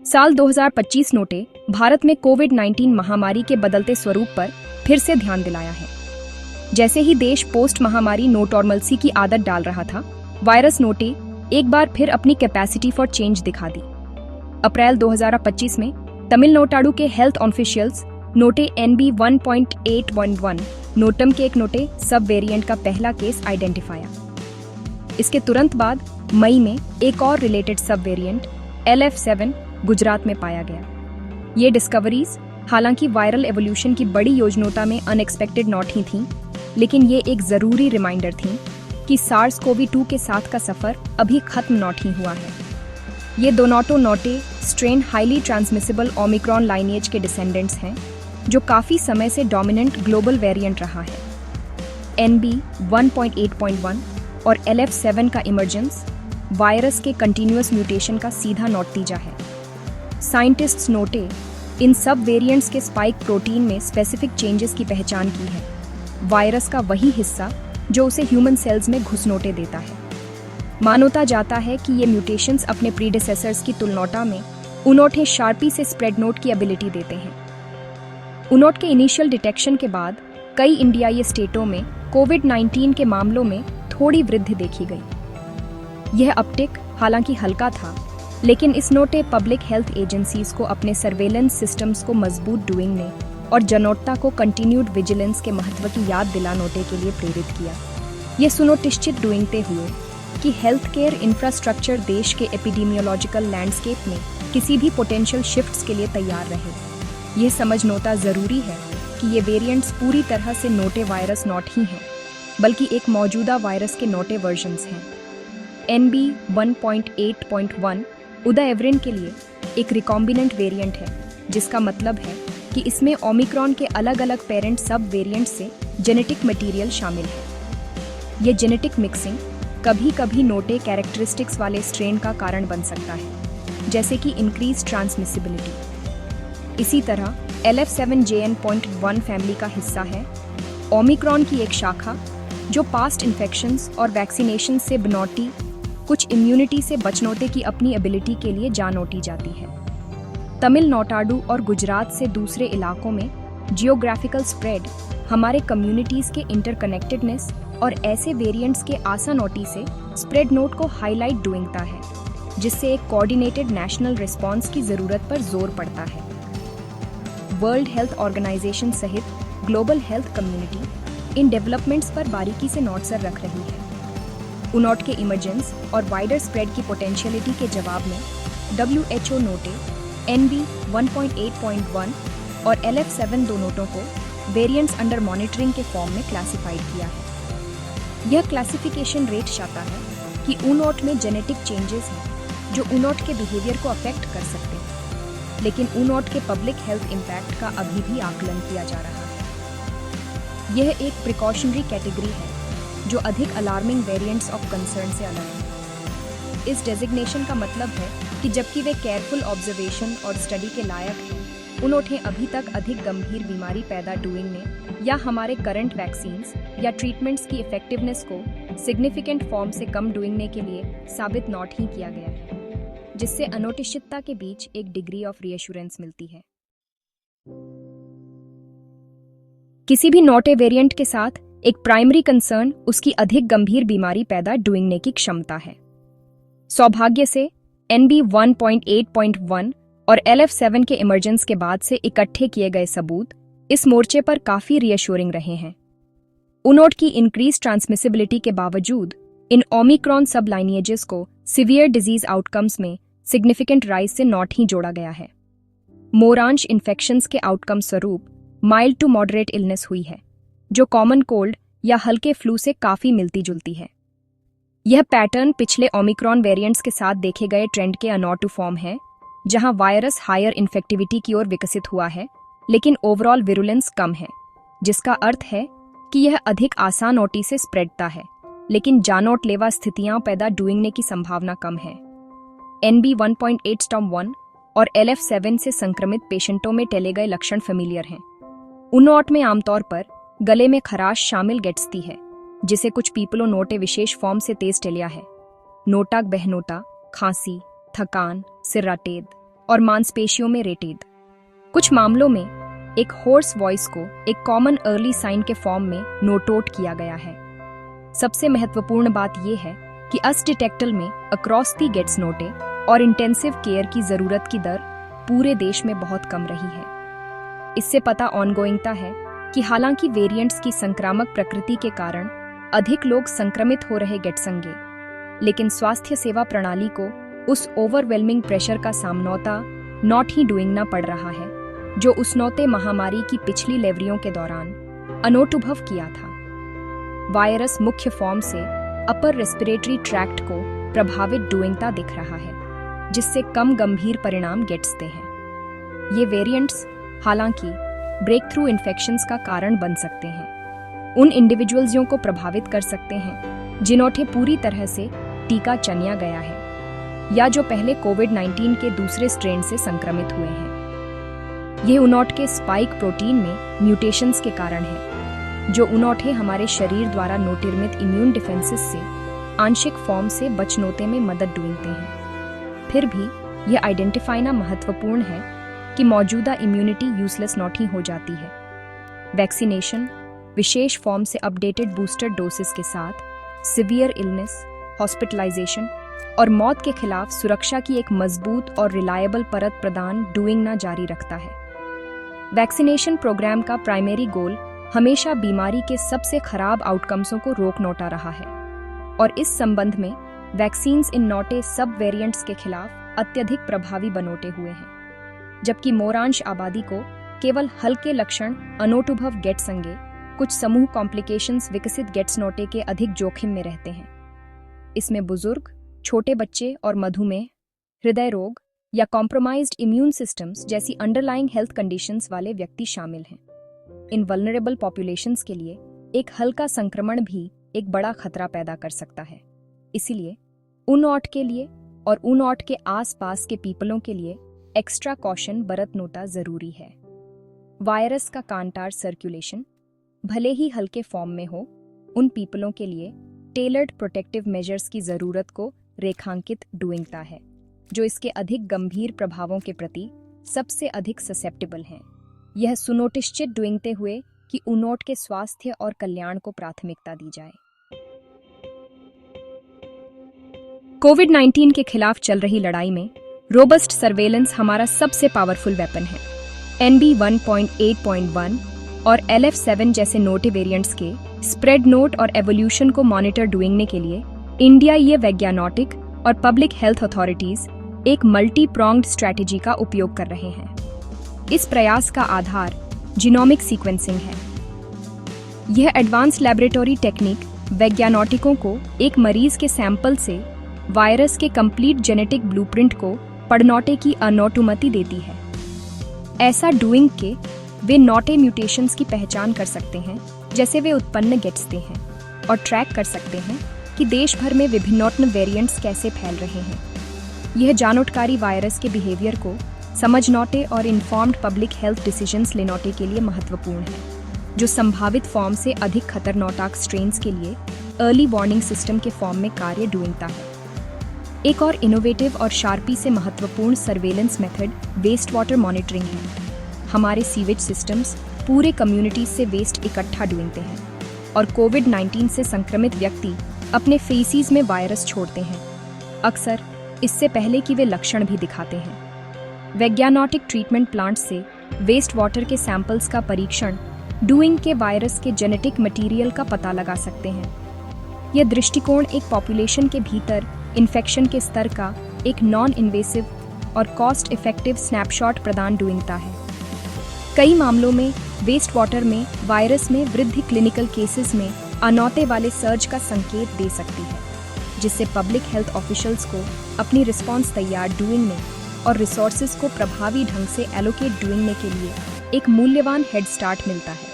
साल 2025 नोटे भारत में कोविड-19 महामारी के बदलते स्वरूप पर फिर से ध्यान दिलाया है। जैसे ही देश पोस्ट महामारी नो नॉर्मलसी की आदत डाल रहा था, वायरस नोटे एक बार फिर अपनी कैपेसिटी फॉर चेंज दिखा दी। अप्रैल 2025 में तमिलनाडु के हेल्थ ऑफिशियल्स नोटे NB 1.811 नोटम के एक नोटे सब वेरिएंट का पहला केस आइडेंटिफाया। इसके तुरंत बाद मई में एक और रिलेटेड सब वेरिएंट LF7 गुजरात में पाया गया। ये डिस्कवरीज हालांकि वायरल एवोल्यूशन की बड़ी योजनाओं में अनएक्सपेक्टेड नॉट ही थीं, लेकिन ये एक ज़रूरी रिमाइंडर थीं कि SARS-CoV-2 के साथ का सफ़र अभी खत्म नॉट ही हुआ है। ये दोनों नोटे strain highly transmissible Omicron lineage के डिसेंडेंट्स हैं, जो काफ़ी समय से डोमिनेंट ग्लोबल वेरिएंट रहा है। NB 1.8.1 और LF7 का इमर्जेंस वायरस के कंटिन्यूअस म्यूटेशन का सीधा नतीजा है। साइंटिस्ट्स नोटे इन सब वेरिएंट्स के स्पाइक प्रोटीन में स्पेसिफिक चेंजेस की पहचान की है, वायरस का वही हिस्सा जो उसे ह्यूमन सेल्स में घुसनोटे देता है। मानोता जाता है कि ये म्यूटेशंस अपने प्रीडिसेसर्स की तुलना में उनोटे शार्पी से स्प्रेड नोट की एबिलिटी देते हैं। उनोट के इनिशियल डिटेक्शन के बाद कई इंडियाई स्टेटों में कोविड-19 के मामलों में थोड़ी वृद्धि देखी गई। यह अपटिक हालांकि हल्का था, लेकिन इस नोटे पब्लिक हेल्थ एजेंसीज को अपने सर्वेलेंस सिस्टम्स को मजबूत डूइंगने और जनोटता को कंटिन्यूड विजिलेंस के महत्व की याद दिलानोटे के लिए प्रेरित किया। ये सुनिश्चित डूइंगते हुए कि हेल्थ केयर इंफ्रास्ट्रक्चर देश के एपिडेमियोलॉजिकल लैंडस्केप में किसी भी पोटेंशियल शिफ्ट्स के लिए तैयार रहे। यह समझनोता ज़रूरी है कि ये वेरिएंट्स पूरी तरह से नोटे वायरस नॉट ही हैं, बल्कि एक मौजूदा वायरस के नोटे वर्जन्स हैं। NB 1.8.1 उदय एवरिन के लिए एक रिकॉम्बिनेंट वेरिएंट है, जिसका मतलब है कि इसमें ओमिक्रॉन के अलग अलग पेरेंट सब वेरिएंट से जेनेटिक मटेरियल शामिल है। ये जेनेटिक मिक्सिंग कभी कभी नोटे कैरेक्टरिस्टिक्स वाले स्ट्रेन का कारण बन सकता है, जैसे कि इंक्रीज ट्रांसमिसिबिलिटी। इसी तरह LF7JN.1 फैमिली का हिस्सा है, ओमिक्रॉन की एक शाखा जो पास्ट इन्फेक्शंस और वैक्सीनेशन से बनौटी कुछ इम्यूनिटी से बचनोते की अपनी एबिलिटी के लिए जानोटी जाती है। तमिलनाडु और गुजरात से दूसरे इलाकों में जियोग्राफिकल स्प्रेड हमारे कम्युनिटीज़ के इंटरकनेक्टेडनेस और ऐसे वेरिएंट्स के आसानोटी से स्प्रेड नोट को हाईलाइट डूइंगता है, जिससे एक कोऑर्डिनेटेड नेशनल रिस्पांस की ज़रूरत पर जोर पड़ता है। वर्ल्ड हेल्थ ऑर्गेनाइजेशन सहित global health community in developments पर बारीकी से नोट्स रख रही है। उनोट के इमर्जेंस और वाइडर स्प्रेड की पोटेंशियलिटी के जवाब में WHO नोटे NB 1.8.1 और LF7 दो नोटों को वेरिएंट्स अंडर मॉनिटरिंग के फॉर्म में क्लासिफाइड किया है। यह क्लासिफिकेशन रेट चाहता है कि उनोट में जेनेटिक चेंजेस हैं जो उनोट के बिहेवियर को अफेक्ट कर सकते हैं, लेकिन उनोट के पब्लिक हेल्थ इम्पैक्ट का अभी भी आकलन किया जा रहा है। यह एक प्रिकॉशनरी कैटेगरी है जो अधिक अलार्मिंग वेरिएंट्स ऑफ कंसर्न से अलग है। इस डेजिग्नेशन का मतलब है कि जबकि वे केयरफुल ऑब्जर्वेशन और स्टडी के लायक हैं, उन्होंने अभी तक अधिक गंभीर बीमारी पैदा डूइंगने या हमारे करंट वैक्सीन्स या ट्रीटमेंट्स की इफेक्टिवनेस को सिग्निफिकेंट फॉर्म से कम डूइंगने के लिए साबित नॉट ही किया गया है, जिससे अनोटिशितता के बीच एक डिग्री ऑफ रीएश्योरेंस मिलती है। किसी भी नोटे वेरिएंट के साथ एक प्राइमरी कंसर्न उसकी अधिक गंभीर बीमारी पैदा डूइंगने की क्षमता है। सौभाग्य से NB 1.8.1 और LF7 के इमर्जेंस के बाद से इकट्ठे किए गए सबूत इस मोर्चे पर काफी रीअश्योरिंग रहे हैं। उनोट की इंक्रीज ट्रांसमिसिबिलिटी के बावजूद इन ओमिक्रॉन सब लाइनेजेस को सीवियर डिजीज आउटकम्स में सिग्निफिकेंट राइज से नॉट ही जोड़ा गया है। मोरांश इन्फेक्शंस के आउटकम स्वरूप माइल्ड टू मॉडरेट इलनेस हुई है, जो कॉमन कोल्ड या हल्के फ्लू से काफी मिलती जुलती है। यह पैटर्न पिछले ओमिक्रॉन वेरिएंट्स के साथ देखे गए ट्रेंड के अनॉटू फॉर्म है, जहां वायरस हायर इन्फेक्टिविटी की ओर विकसित हुआ है, लेकिन ओवरऑल विरुलेंस कम है, जिसका अर्थ है कि यह अधिक आसानोटी से स्प्रेडता है, लेकिन जानोट लेवा स्थितियां पैदा डूइंगने की संभावना कम है। NB 1.8.1 और LF7 से संक्रमित पेशेंटों में टेले गए लक्षण फेमिलियर हैं। उनोट में आमतौर पर गले में खराश शामिल गेट्सती है, जिसे कुछ पीपलो नोटे विशेष फॉर्म से तेज टेलिया है। नोटाक बहनोटा, खांसी, थकान, सिर्राटेद, और मांसपेशियों में रेटेद। कुछ मामलों में एक होर्स वॉइस को एक कॉमन अर्ली साइन के फॉर्म में नोटोट किया गया है। सबसे महत्वपूर्ण बात यह है कि अस डिटेक्टल में अक्रॉस दी गेट्स नोटे और इंटेंसिव केयर की जरूरत की दर पूरे देश में बहुत कम रही है। इससे पता ऑनगोइंगता है कि हालांकि वेरिएंट्स की संक्रामक प्रकृति के कारण अधिक लोग संक्रमित हो रहे गेटसंगे, लेकिन स्वास्थ्य सेवा प्रणाली को उस ओवरवेलमिंग प्रेशर का सामनौता नॉट ही डूइंग ना पड़ रहा है जो उसनौते महामारी की पिछली लहरियों के दौरान अनोटुभव किया था। वायरस मुख्य फॉर्म से अपर रेस्पिरेटरी ट्रैक्ट को प्रभावित डूइंगता दिख रहा है, जिससे कम गंभीर परिणाम गेट्सते हैं। ये वेरिएंट्स हालांकि ब्रेक थ्रू इन्फेक्शंस का कारण बन सकते हैं, उन इंडिविजुअल्स को प्रभावित कर सकते हैं जिन्होंने पूरी तरह से टीका चनिया गया है या जो पहले कोविड-19 के दूसरे स्ट्रेन से संक्रमित हुए हैं। ये उनॉट के स्पाइक प्रोटीन में म्यूटेशंस के कारण है, जो उनॉटे हमारे शरीर द्वारा नोटिर्मित इम्यून डिफेंसेस से आंशिक फॉर्म से बचनोते में मदद ढूंढते हैं। फिर भी यह आइडेंटिफाइना महत्वपूर्ण है कि मौजूदा इम्यूनिटी यूजलेस नॉट ही हो जाती है। वैक्सीनेशन, विशेष फॉर्म से अपडेटेड बूस्टर डोसेस के साथ सिवियर इलनेस, हॉस्पिटलाइजेशन और मौत के खिलाफ सुरक्षा की एक मजबूत और रिलायबल परत प्रदान डूइंग ना जारी रखता है। वैक्सीनेशन प्रोग्राम का प्राइमरी गोल हमेशा बीमारी के सबसे खराब आउटकम्सों को रोकनोटा रहा है, और इस संबंध में वैक्सीन्स इन नोटे सब वेरिएंट्स के खिलाफ अत्यधिक प्रभावी बनोटे हुए हैं, जबकि मोरांश आबादी को केवल हल्के लक्षण अनोटुभव गेटसंगे कुछ समूह कॉम्प्लिकेशंस विकसित गेट्सनोटे के अधिक जोखिम में रहते हैं। इसमें बुजुर्ग, छोटे बच्चे और मधुमेह, हृदय रोग या कॉम्प्रोमाइज्ड इम्यून सिस्टम्स जैसी अंडरलाइंग हेल्थ कंडीशंस वाले व्यक्ति शामिल हैं। इन वल्नरेबल पॉपुलेशंस के लिए एक हल्का संक्रमण भी एक बड़ा खतरा पैदा कर सकता है। इसीलिए उनऑट के लिए और उनऑट के आसपास के पीपलों के लिए एक्स्ट्रा कॉशन बरतनोटा जरूरी है। वायरस का कांटार सर्कुलेशन भले ही हल्के फॉर्म में हो, उन पीपलों के लिए टेलर्ड प्रोटेक्टिव मेजर्स की जरूरत को रेखांकित डूइंगता है, जो इसके अधिक गंभीर प्रभावों के प्रति सबसे अधिक ससेप्टेबल हैं। यह सुनिश्चित डूइंगते हुए कि उनॉट के स्वास्थ्य और कल्याण को प्राथमिकता दी जाए। कोविड-19 के खिलाफ चल रही लड़ाई में रोबस्ट सर्वेलेंस हमारा सबसे पावरफुल वेपन है। NB 1.8.1 और LF7 जैसे नोटे वेरिएंट्स के स्प्रेड नोट और एवोल्यूशन को मॉनिटर डूइंगने के लिए इंडिया ये वैज्ञानिक और पब्लिक हेल्थ अथॉरिटीज एक मल्टी प्रोंग्ड स्ट्रैटेजी का उपयोग कर रहे हैं। इस प्रयास का आधार जीनोमिक सीक्वेंसिंग है। यह एडवांस लैबोरेटरी टेक्निक वैज्ञानिकों को एक मरीज के सैंपल से वायरस के कंप्लीट जेनेटिक ब्लूप्रिंट को पढ़नौटे की अनुमति देती है। ऐसा डूइंग के वे नोटे म्यूटेशंस की पहचान कर सकते हैं जैसे वे उत्पन्न गेट्सते हैं, और ट्रैक कर सकते हैं कि देश भर में विभिन्न वेरिएंट्स कैसे फैल रहे हैं। यह जानोटकारी वायरस के बिहेवियर को समझनौटे और इन्फॉर्म्ड पब्लिक हेल्थ डिसीजंस लेनौटे के लिए महत्वपूर्ण है, जो संभावित फॉर्म से अधिक खतरनाक स्ट्रेन्स के लिए अर्ली वार्निंग सिस्टम के फॉर्म में कार्य डूइंगता है। एक और इनोवेटिव और शार्पी से महत्वपूर्ण surveillance method waste water monitoring है। हमारे सीवेज सिस्टम्स पूरे कम्युनिटीज से वेस्ट इकट्ठा डूइंगते हैं, और कोविड-19 से संक्रमित व्यक्ति अपने फेसिस में वायरस छोड़ते हैं, अक्सर इससे पहले कि वे लक्षण भी दिखाते हैं। वैज्ञानिक ट्रीटमेंट प्लांट से वेस्ट वाटर के सैंपल्स का परीक्षण डूइंग के वायरस के जेनेटिक मटेरियल का पता लगा सकते हैं। यह दृष्टिकोण एक पॉपुलेशन के भीतर इन्फेक्शन के स्तर का एक नॉन इन्वेसिव और कॉस्ट इफेक्टिव स्नैपशॉट प्रदान डूइंगता है। कई मामलों में वेस्ट वाटर में वायरस में वृद्धि क्लिनिकल केसेस में अनौते वाले सर्ज का संकेत दे सकती है, जिससे पब्लिक हेल्थ ऑफिशियल्स को अपनी रिस्पांस तैयार डूइंगने और रिसोर्सेज को प्रभावी ढंग से एलोकेट डूइंगने के लिए एक मूल्यवान हेड स्टार्ट मिलता है।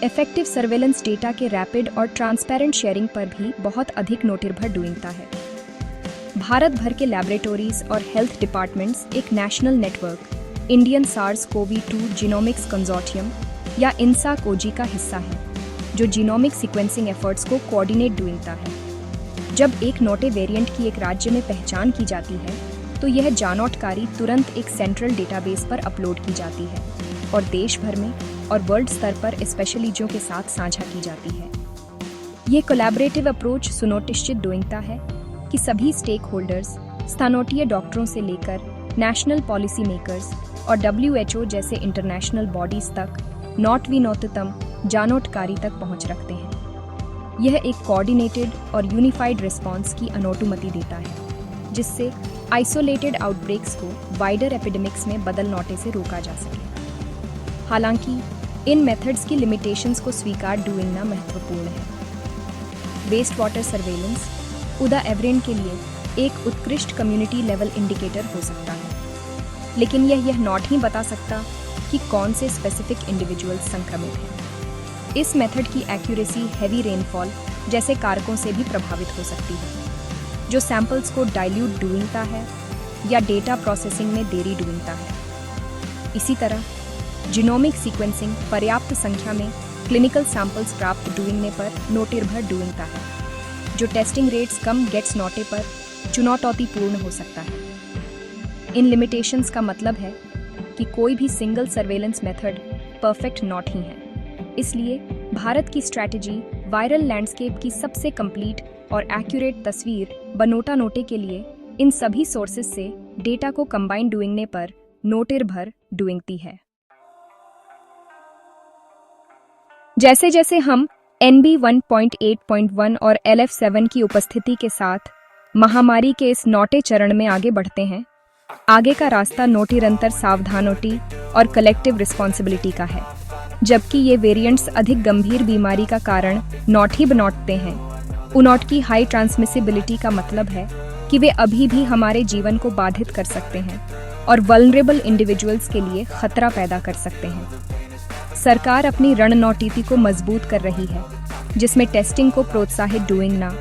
इफेक्टिव सर्वेलेंस डेटा के रैपिड और ट्रांसपेरेंट शेयरिंग पर भी बहुत अधिक नोटिर्भर डूइंगता है। भारत भर के लैबोरेटरीज और हेल्थ डिपार्टमेंट्स एक national network Indian SARS-CoV-2 genomics consortium या INSA-CoG का हिस्सा है, जो जीनोमिक सीक्वेंसिंग एफर्ट्स को कोऑर्डिनेट डूइंगता है। जब एक नोटे वेरिएंट की एक राज्य में पहचान की जाती है, तो यह जानौटकारी तुरंत एक सेंट्रल डेटाबेस पर अपलोड की जाती है और देश भर में और वर्ल्ड स्तर पर स्पेशलिस्टों के साथ साझा की जाती है। ये कोलैबोरेटिव अप्रोच सुनिश्चित डूइंगता है कि सभी स्टेक होल्डर्स, स्थानीय डॉक्टरों से लेकर नेशनल पॉलिसी मेकर्स और WHO जैसे इंटरनेशनल बॉडीज तक नौतम जानौटकारी तक पहुंच रखते हैं। यह एक कोऑर्डिनेटेड और यूनिफाइड रिस्पांस की अनुमति देता है, जिससे आइसोलेटेड आउटब्रेक्स को वाइडर एपिडेमिक्स में बदलने से रोका जा सके। हालांकि इन मेथड्स की लिमिटेशंस को स्वीकार डूइंगना महत्वपूर्ण है। वेस्ट वाटर सर्वेलेंस उदा एवरेंट के लिए एक उत्कृष्ट कम्युनिटी लेवल इंडिकेटर हो सकता है, लेकिन यह नॉट ही बता सकता कि कौन से स्पेसिफिक इंडिविजुअल्स संक्रमित हैं। इस मेथड की एक्यूरेसी हैवी रेनफॉल जैसे कारकों से भी प्रभावित हो सकती है, जो सैंपल्स को डाइल्यूट डूइंगता है या डेटा प्रोसेसिंग में देरी डूइंगता है। इसी तरह जीनोमिक सीक्वेंसिंग पर्याप्त संख्या में क्लिनिकल सैंपल्स प्राप्त डूइंगने पर नोटिर्भर डूइंगता है, जो टेस्टिंग रेट्स कम गेट्स नोटे पर चुनौतीपूर्ण हो सकता है। इन लिमिटेशंस का मतलब है कि कोई भी single surveillance method perfect not ही है। इसलिए भारत की स्ट्रैटेजी वायरल लैंडस्केप की सबसे कंप्लीट और एक्यूरेट तस्वीर बनोटे के लिए इन सभी सोर्सेज से डेटा को कंबाइन डूइंगने पर नोटिर्भर डूइंगती है। जैसे जैसे हम NB 1.8.1 और LF7 की उपस्थिति के साथ महामारी के इस नौटे चरण में आगे बढ़ते हैं, आगे का रास्ता नोटिरंतर सावधानोटी और कलेक्टिव रिस्पॉन्सिबिलिटी का है। जबकि ये वेरिएंट्स अधिक गंभीर बीमारी का कारण नॉट ही बनौटते हैं, उनॉट की हाई ट्रांसमिसिबिलिटी का मतलब है कि वे अभी भी हमारे जीवन को बाधित कर सकते हैं और वल्नरेबल इंडिविजुअल्स के लिए खतरा पैदा कर सकते हैं। सरकार अपनी रणनीति को मजबूत कर रही है, जिसमें टेस्टिंग को प्रोत्साहित डूइंगना,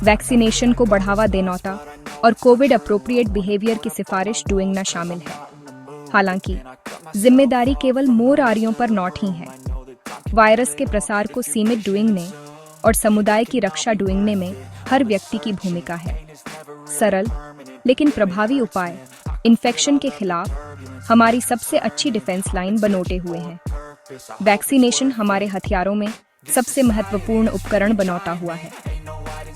वैक्सीनेशन को बढ़ावा देना और कोविड अप्रोप्रिएट बिहेवियर की सिफारिश डूइंगना शामिल है। हालांकि जिम्मेदारी केवल मोरारियों पर नॉट ही है। वायरस के प्रसार को सीमित डूइंगने और समुदाय की रक्षा डूइंगने में हर व्यक्ति की भूमिका है। सरल लेकिन प्रभावी उपाय इन्फेक्शन के खिलाफ हमारी सबसे अच्छी डिफेंस लाइन बनोटे हुए हैं। वैक्सीनेशन हमारे हथियारों में सबसे महत्वपूर्ण उपकरण बनौटा हुआ है।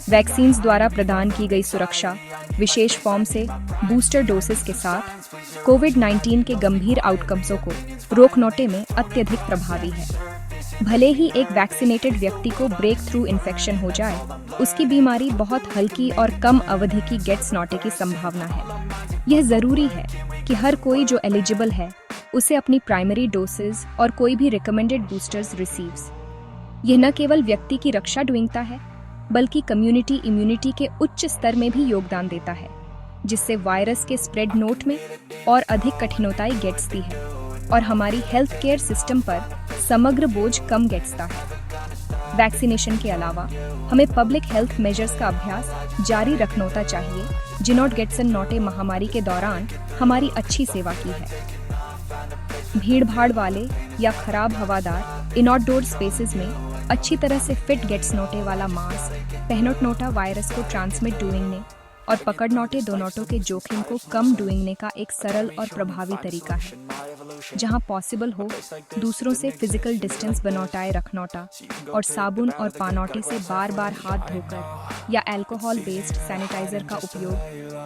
वैक्सीन्स द्वारा प्रदान की गई सुरक्षा विशेष फॉर्म से बूस्टर डोसेस के साथ कोविड-19 के गंभीर आउटकम्सों को रोकने में अत्यधिक प्रभावी है। भले ही एक वैक्सीनेटेड व्यक्ति को ब्रेक थ्रू इन्फेक्शन हो जाए, उसकी बीमारी बहुत हल्की और कम अवधि की गेट्स नोटे की संभावना है। यह जरूरी है कि हर कोई जो एलिजिबल है उसे अपनी प्राइमरी डोसेज और कोई भी रिकमेंडेड बूस्टर्स रिसीव्स। यह न केवल व्यक्ति की रक्षा डूइंगता है, बल्कि कम्युनिटी इम्यूनिटी के उच्च स्तर में भी योगदान देता है, जिससे वायरस के स्प्रेड नोट में और अधिक कठिनाई गेट्सती है और हमारी हेल्थ केयर सिस्टम पर समग्र बोझ कम गेट्सता है। वैक्सीनेशन के अलावा हमें पब्लिक हेल्थ मेजर्स का अभ्यास जारी रखना चाहिए, जिन्होंने गेट्सन नोटे महामारी के दौरान हमारी अच्छी सेवा की है। भीड़-भाड़ वाले या खराब हवादार इनआउटडोर स्पेसेस में अच्छी तरह से फिट गेट्स नोटे वाला मास्क पहनोटा वायरस को ट्रांसमिट डूइंगने और पकड़ नोटे दोनों के जोखिम को कम डूइंगने का एक सरल और प्रभावी तरीका है। जहां पॉसिबल हो, दूसरों से फिजिकल डिस्टेंस बनौटाए रखनोटा और साबुन और पानौटे से बार बार हाथ धोकर या अल्कोहल बेस्ड सैनिटाइजर का उपयोग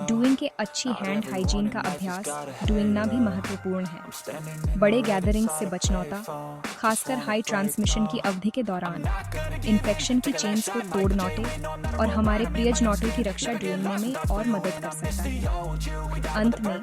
डूइंग के अच्छी हैंड हाइजीन का अभ्यास डूइंगना भी महत्वपूर्ण है। बड़े गैदरिंग्स से बचनौता, खासकर हाई ट्रांसमिशन की अवधि के दौरान इन्फेक्शन की चेन्स को तोड़ नोटे और हमारे प्रियज नोटों की रक्षा डूइंगने में और मदद कर सकता है। अंत में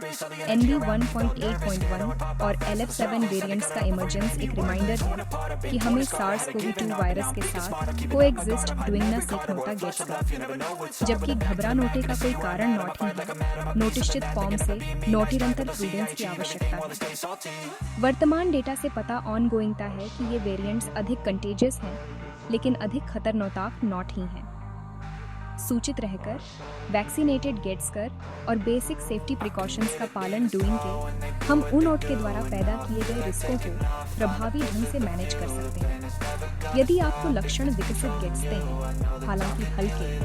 NB 1.8.1 और LF7 वेरिएंट्स का इमर्जेंस एक रिमाइंडर है कि हमें SARS-CoV-2 वायरस के साथ कोएग्जिस्ट डूइंगना सीखनोटा गेट्स का, जबकि घबरा नोटे का कोई कारण नॉट ही है। नोटिश्चित फॉर्म से नोटिरंतर प्रूडेंस की आवश्यकता है। वर्तमान डेटा से पता ऑनगोइंगता है कि ये वेरिएंट्स अधिक कंटेजियस हैं, लेकिन अधिक खतरनाक नॉट ही हैं। सूचित रहकर, वैक्सीनेटेड गेट्स कर और बेसिक सेफ्टी प्रिकॉशंस का पालन डूइंग के हम उनऑट के द्वारा पैदा किए गए रिस्कों को प्रभावी ढंग से मैनेज कर सकते हैं। यदि आपको लक्षण विकसित गेट्सते हैं, हालांकि हल्के,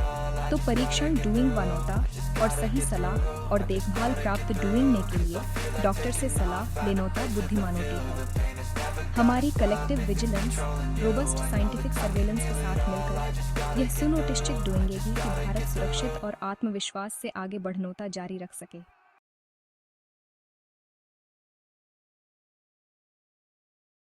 तो परीक्षण डूइंग वन होता और सही सलाह और देखभाल प्राप्त डूइंग ने के लिए डॉक्टर से सलाह लेनोता बुद्धिमानोटी है। हमारी collective vigilance robust scientific surveillance के साथ मिलकर यह सुनिश्चित डूएंगे कि भारत सुरक्षित और आत्मविश्वास से आगे बढ़नोता जारी रख सके।